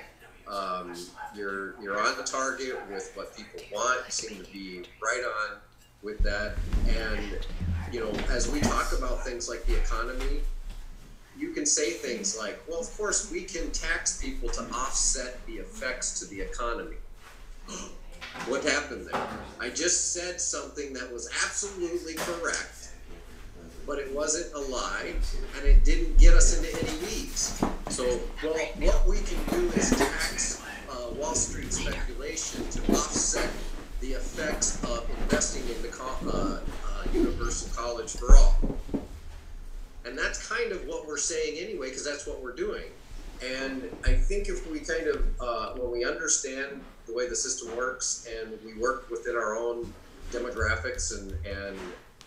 You're on the target with what people want. You seem to be right on with that. And, you know, as we talk about things like the economy, you can say things like, well, of course, we can tax people to offset the effects to the economy. What happened there? I just said something that was absolutely correct, but it wasn't a lie, and it didn't get us into any weeds. So, well, what we can do is tax Wall Street speculation to offset the effects of investing in the universal college for all. And that's kind of what we're saying anyway, because that's what we're doing. And I think if we kind of, when we understand the way the system works and we work within our own demographics and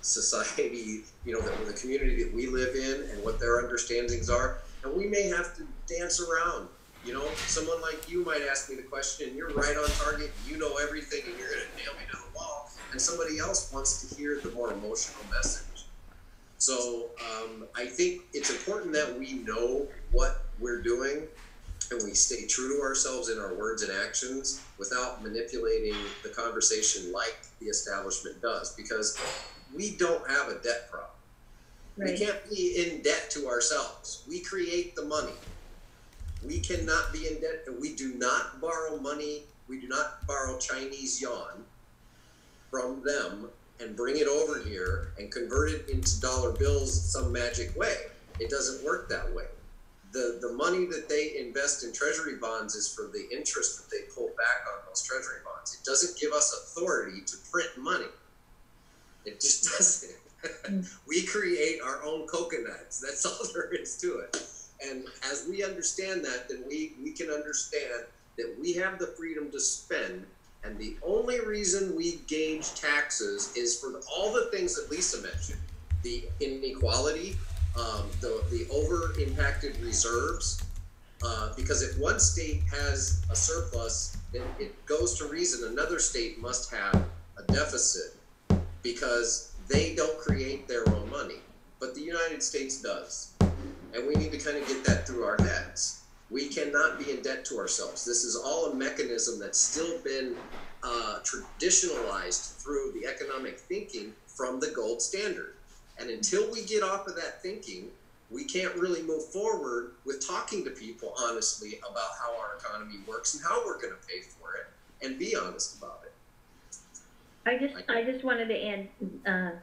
society, you know, the community that we live in and what their understandings are, and we may have to dance around. You know, someone like you might ask me the question, and you're right on target, you know everything, and you're going to nail me to the wall, and somebody else wants to hear the more emotional message. So I think it's important that we know what we're doing and we stay true to ourselves in our words and actions without manipulating the conversation like the establishment does, because we don't have a debt problem. Right. We can't be in debt to ourselves. We create the money. We cannot be in debt, and we do not borrow money. We do not borrow Chinese yuan from them and bring it over here and convert it into dollar bills some magic way. It doesn't work that way. The money that they invest in treasury bonds is for the interest that they pull back on those treasury bonds. It doesn't give us authority to print money. It just doesn't. We create our own coconuts. That's all there is to it. And as we understand that, then we can understand that we have the freedom to spend. And the only reason we gauge taxes is for all the things that Lisa mentioned: the inequality, the over-impacted reserves. Because if one state has a surplus, then it goes to reason another state must have a deficit because they don't create their own money. But the United States does. And we need to kind of get that through our heads. We cannot be in debt to ourselves. This is all a mechanism that's still been traditionalized through the economic thinking from the gold standard. And until we get off of that thinking, we can't really move forward with talking to people honestly about how our economy works and how we're going to pay for it, and be honest about it. I just wanted to add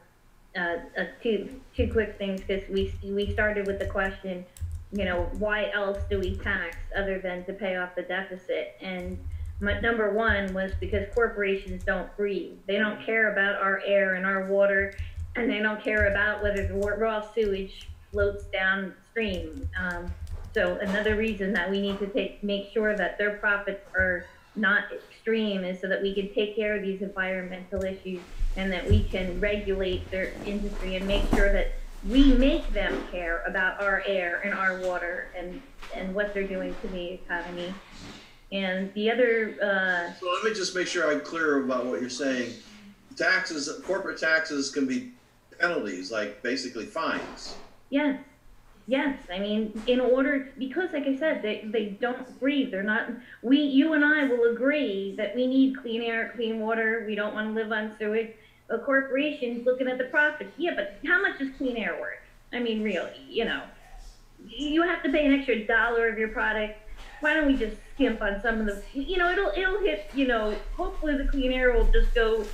two quick things, because we started with the question, you know, why else do we tax other than to pay off the deficit? And number one was because corporations don't breathe. They don't care about our air and our water, and they don't care about whether the raw sewage floats downstream. So another reason that we need to make sure that their profits are not extreme is so that we can take care of these environmental issues and that we can regulate their industry and make sure that we make them care about our air and our water and what they're doing to the economy. And the other So let me just make sure I'm clear about what you're saying. Taxes, corporate taxes can be penalties, like basically fines. yes, yes. I mean, in order, because like I said, they don't breathe. They're not, you and I will agree that we need clean air, clean water. We don't want to live on sewage. A corporation's looking at the profits. Yeah, but how much is clean air worth? I mean, really, you know, you have to pay an extra dollar of your product. Why don't we just skimp on some of the, you know, it'll hit, you know, hopefully the clean air will just go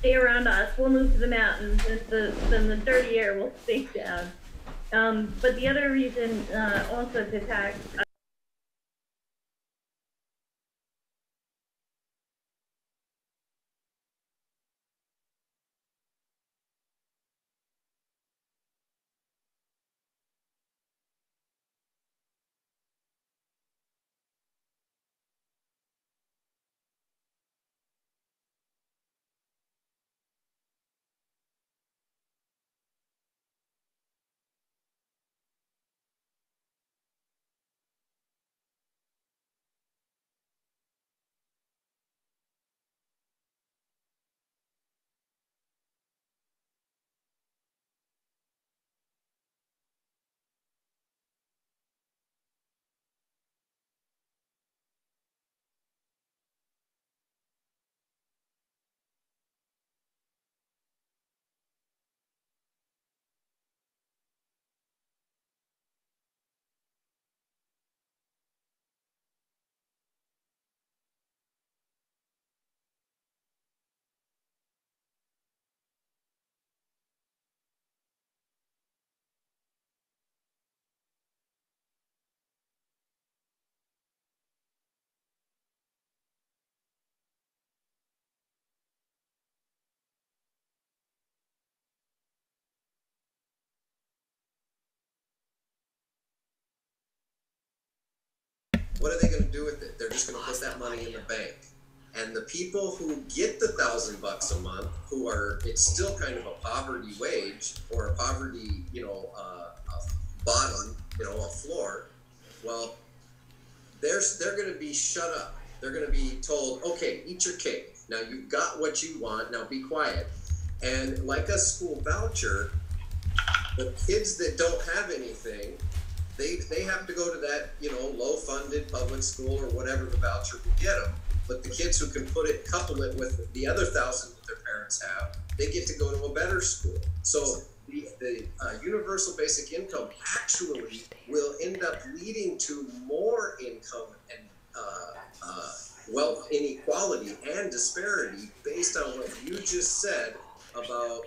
stay around us. We'll move to the mountains, and then the dirty air will stay down. But the other reason also to tax. What are they going to do with it? They're just going to put that money in the bank. And the people who get the $1,000 a month, who are, it's still kind of a poverty wage or a poverty, you know, a bottom, you know, a floor. Well, they're going to be shut up. They're going to be told, okay, eat your cake. Now you've got what you want. Now be quiet. And like a school voucher, the kids that don't have anything, they have to go to that, you know, low-funded public school or whatever the voucher will get them. But the kids who can couple it with the other 1,000 that their parents have, they get to go to a better school. So the universal basic income actually will end up leading to more income and wealth inequality and disparity based on what you just said about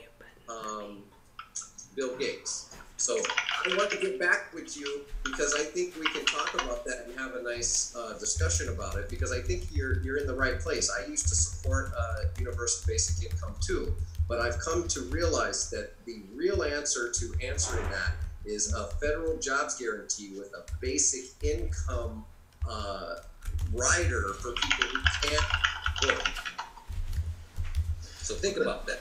Bill Gates. So I want to get back with you because I think we can talk about that and have a nice discussion about it, because I think you're in the right place. I used to support universal basic income too, but I've come to realize that the real answer to answering that is a federal jobs guarantee with a basic income rider for people who can't work. So think about that.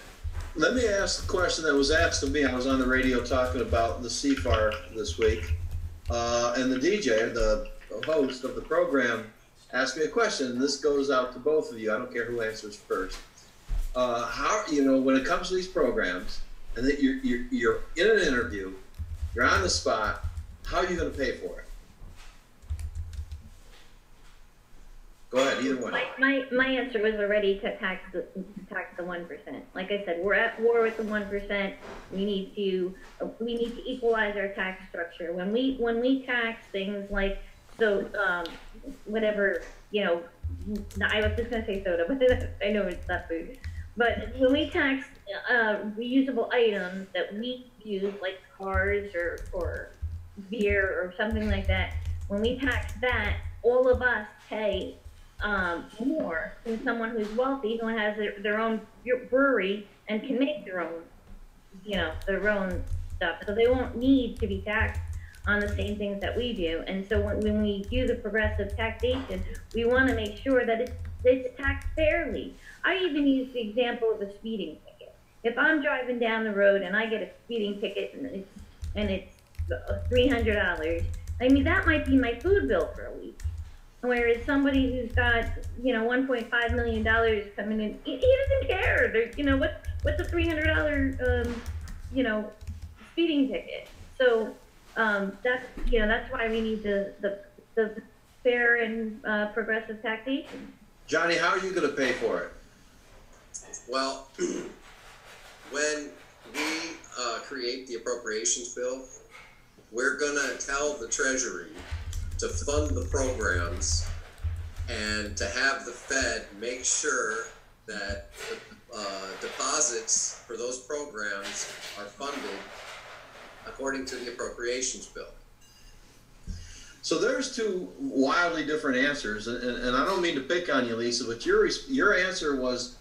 Let me ask the question that was asked of me. I was on the radio talking about the CFAR this week, and the DJ, the host of the program, asked me a question, and this goes out to both of you. I don't care who answers first. How, you know, when it comes to these programs, and that you're in an interview, you're on the spot, how are you going to pay for it? Go ahead, either one. My answer was already to tax the 1%. Like I said, we're at war with the 1%. We need to equalize our tax structure. When we tax things like whatever, you know, I was just gonna say soda, but I know it's not food. But when we tax reusable items that we use, like cars or beer or something like that, when we tax that, all of us pay more than someone who's wealthy, who has their own brewery and can make their own, you know, their own stuff. So they won't need to be taxed on the same things that we do. And so when we do the progressive taxation, we want to make sure that it's taxed fairly. I even use the example of a speeding ticket. if I'm driving down the road and I get a speeding ticket and it's $300, I mean, that might be my food bill for a week. Whereas somebody who's got, $1.5 million coming in, he doesn't care. What's a $300, speeding ticket? So that's why we need the fair and progressive taxation. Johnny, how are you going to pay for it? Well, when we create the appropriations bill, we're going to tell the Treasury to fund the programs and to have the Fed make sure that the deposits for those programs are funded according to the appropriations bill. So there's two wildly different answers, and I don't mean to pick on you, Lisa, but your answer was,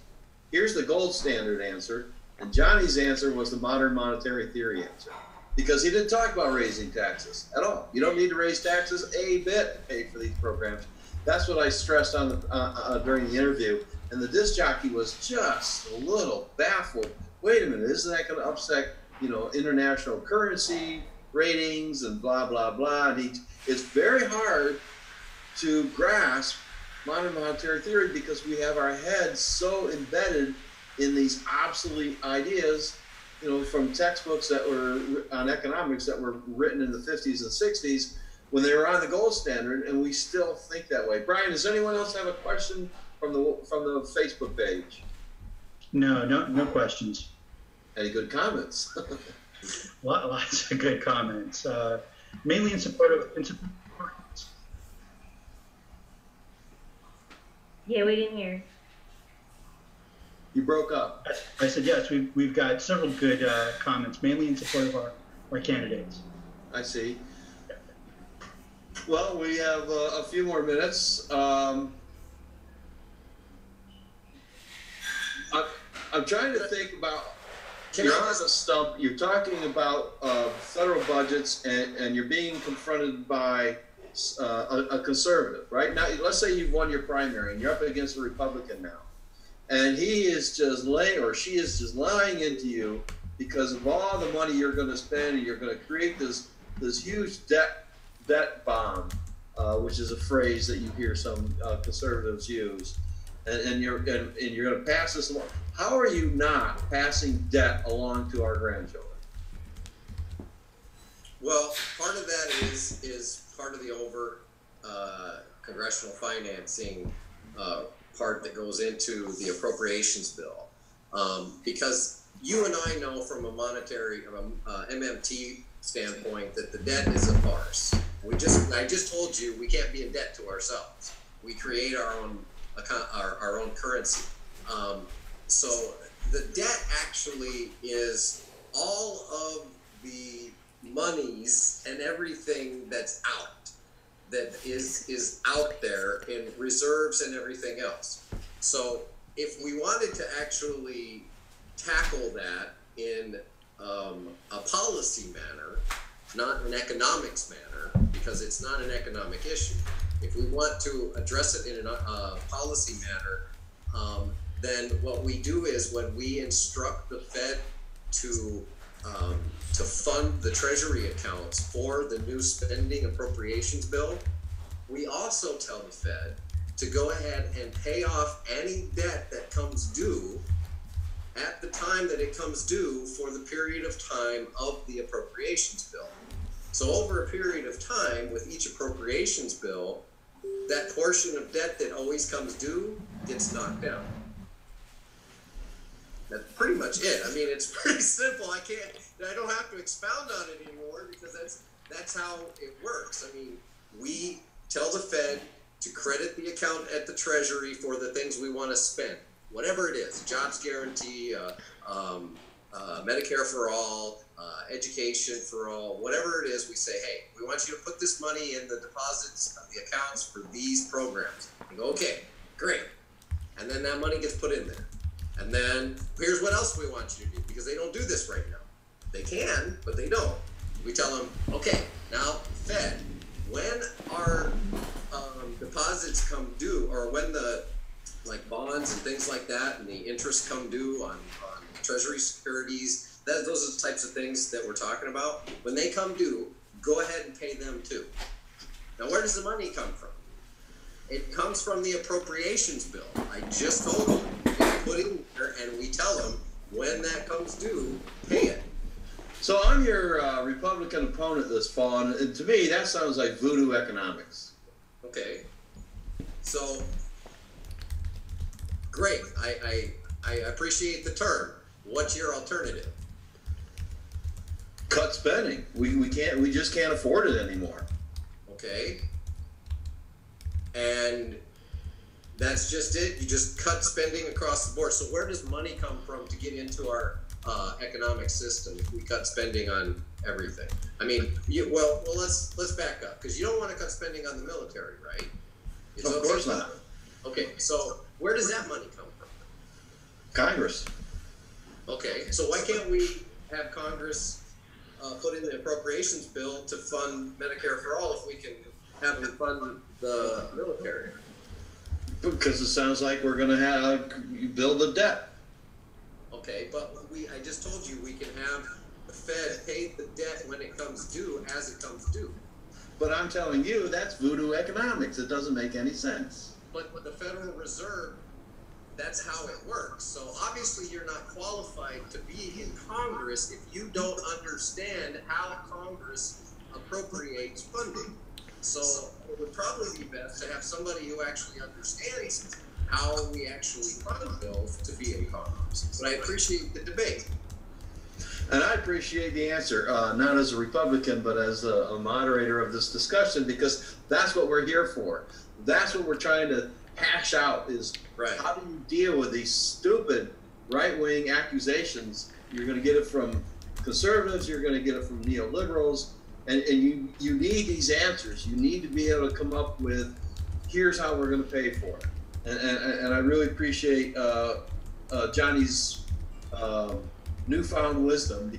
here's the gold standard answer, and Johnny's answer was the modern monetary theory answer. Because he didn't talk about raising taxes at all. You don't need to raise taxes a bit to pay for these programs. That's what I stressed on during the interview. And the disc jockey was just a little baffled. Wait a minute, isn't that going to upset, international currency ratings and blah, blah, blah. And it's very hard to grasp modern monetary theory because we have our heads so embedded in these obsolete ideas, from textbooks that were on economics that were written in the 50s and 60s when they were on the gold standard, and we still think that way. Brian, does anyone else have a question from the Facebook page? No questions. Any good comments? Lots of good comments, mainly in support of. Yeah, we didn't hear. You broke up. I said yes. We've got several good comments, mainly in support of our candidates. I see. Well, we have a few more minutes. I'm trying to think about. You're on a stump. You're talking about federal budgets, and you're being confronted by a conservative, right? Now, let's say you've won your primary, and you're up against a Republican now. And he is just she is just lying into you because of all the money you're going to spend, and you're going to create this huge debt bomb, which is a phrase that you hear some conservatives use, and you're going to pass this along. How are you not passing debt along to our grandchildren? Well, part of that is part of the over congressional financing part that goes into the appropriations bill, because you and I know from a monetary MMT standpoint that the debt is a farce. I just told you we can't be in debt to ourselves. We create our own currency. So the debt actually is all of the monies and everything that's out, that is out there in reserves and everything else. So if we wanted to actually tackle that in a policy manner, not an economics manner, because it's not an economic issue. If we want to address it in a policy manner, then what we do is when we instruct the Fed to fund the Treasury accounts for the new spending appropriations bill, we also tell the Fed to go ahead and pay off any debt that comes due at the time that it comes due for the period of time of the appropriations bill. So over a period of time with each appropriations bill, that portion of debt that always comes due gets knocked down. That's pretty much it. I mean, it's pretty simple. I don't have to expound on it anymore because that's how it works. I mean, we tell the Fed to credit the account at the Treasury for the things we want to spend, whatever it is, jobs guarantee, Medicare for all, education for all, whatever it is, we say, hey, we want you to put this money in the deposits of the accounts for these programs. We go, okay, great. And then that money gets put in there. And then here's what else we want you to do, because they don't do this right now. They can, but they don't. We tell them, okay, now Fed, when our deposits come due, or when the bonds and things like that and the interest come due on Treasury securities. Those are the types of things that we're talking about. When they come due, go ahead and pay them too. Now, where does the money come from? It comes from the appropriations bill. I just told them, it's put in there, and we tell them when that comes due, pay it. So I'm your Republican opponent this fall, and to me, that sounds like voodoo economics. Okay. So, great. I appreciate the term. What's your alternative? Cut spending. We just can't afford it anymore. Okay. And that's just it? You just cut spending across the board. So where does money come from to get into our economic system if we cut spending on everything? I mean, well, let's back up, because you don't want to cut spending on the military, right? It's of course not. Okay, so where does that money come from? Congress. Okay, so why can't we have Congress put in the appropriations bill to fund Medicare for all if we can have them fund the military? Because it sounds like we're going to build a debt. Okay, but I just told you we can have the Fed pay the debt when it comes due, as it comes due. But I'm telling you, that's voodoo economics. It doesn't make any sense. But with the Federal Reserve, that's how it works. So obviously you're not qualified to be in Congress if you don't understand how Congress appropriates funding. So it would probably be best to have somebody who actually understands how we actually fund bills to be in Congress. But I appreciate the debate. And I appreciate the answer, not as a Republican, but as a moderator of this discussion, because that's what we're here for. That's what we're trying to hash out is right. How do you deal with these stupid right-wing accusations? You're going to get it from conservatives, you're going to get it from neoliberals, and you need these answers. You need to be able to come up with, here's how we're going to pay for it. And I really appreciate Johnny's newfound wisdom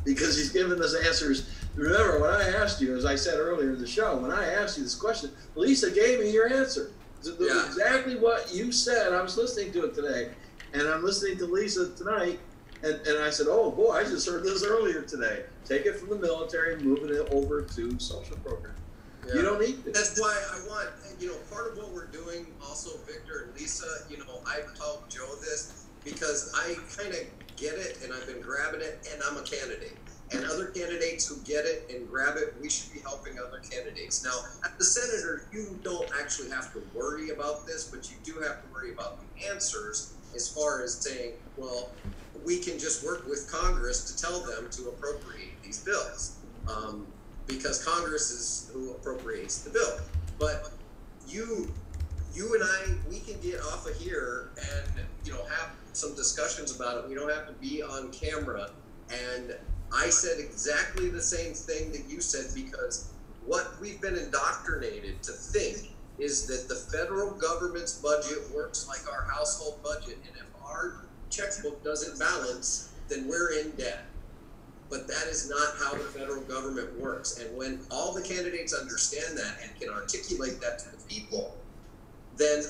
because he's given us answers. Remember, when I asked you, as I said earlier in the show, when I asked you this question, Lisa gave me your answer. Yeah. Exactly what you said. I was listening to it today, and I'm listening to Lisa tonight, and I said, oh boy, I just heard this earlier today. Take it from the military, moving it over to social program. Yeah. You don't need this. That's why I want, part of what we're doing also, Victor and Lisa, I've told Joe this because I kind of get it and I've been grabbing it, and I'm a candidate. And other candidates who get it and grab it, we should be helping other candidates. Now, as the senator, you don't actually have to worry about this, but you do have to worry about the answers as far as saying, well, we can just work with Congress to tell them to appropriate these bills. Because Congress is who appropriates the bill. But you and I, we can get off of here and, have some discussions about it. We don't have to be on camera. And I said exactly the same thing that you said, because what we've been indoctrinated to think is that the federal government's budget works like our household budget, and if our checkbook doesn't balance, then we're in debt. But that is not how the federal government works. And when all the candidates understand that and can articulate that to the people, then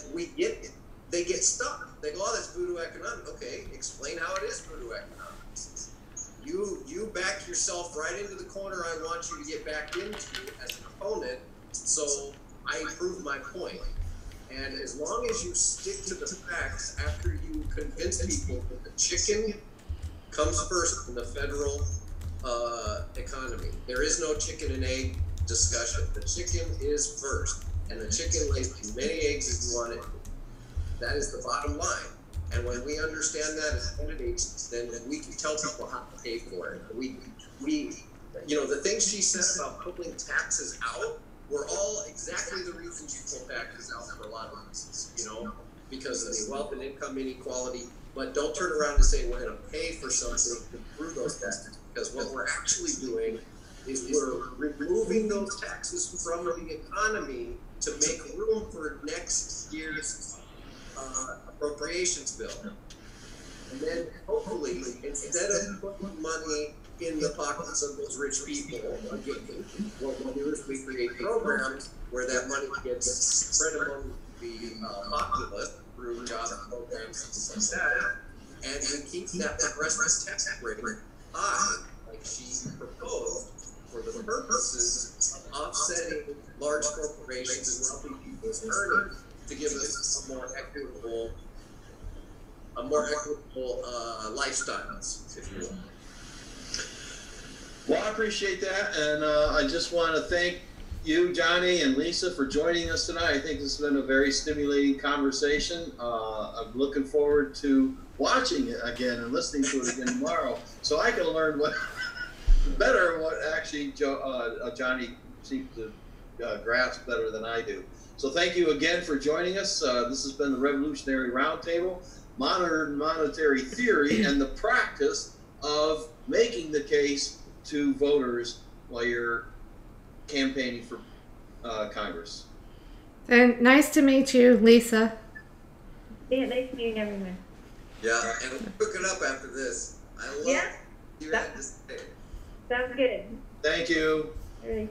they get stuck. They go, oh, that's voodoo economics. Okay, explain how it is voodoo economics. You back yourself right into the corner I want you to get back into as an opponent, so I prove my point. And as long as you stick to the facts after you convince people that the chicken comes first in the federal economy. There is no chicken and egg discussion. The chicken is first, and the chicken lays as many eggs as you want it. That is the bottom line. And when we understand that as candidates, then we can tell people how to pay for it. We the things she said about pulling taxes out were all exactly the reasons you pull taxes out for a lot of reasons, because of the wealth and income inequality. But don't turn around and say we're going to pay for something through those taxes, because what we're actually doing is we're removing those taxes from the economy to make room for next year's appropriations bill. And then hopefully, instead of putting money in the pockets of those rich people, again, what we'll do is we create programs where that money gets spread among the populace through job programs and things like that. And we keep that progressive tax rate high, like she proposed, for the purposes of offsetting large corporations and wealthy people's earnings to give us a more equitable lifestyles, if you will. Well, I appreciate that, and I just want to thank you, Johnny, and Lisa for joining us tonight. I think this has been a very stimulating conversation. I'm looking forward to watching it again and listening to it again tomorrow, so I can learn what actually Johnny seems to grasp better than I do. So thank you again for joining us. This has been the Revolutionary Roundtable, Modern Monetary Theory and the Practice of Making the Case to Voters while you're campaigning for Congress. And nice to meet you, Lisa. Yeah, nice meeting everyone. Yeah, and we'll hook it up after this. I love you had to say. Sounds good. Thank you. All right.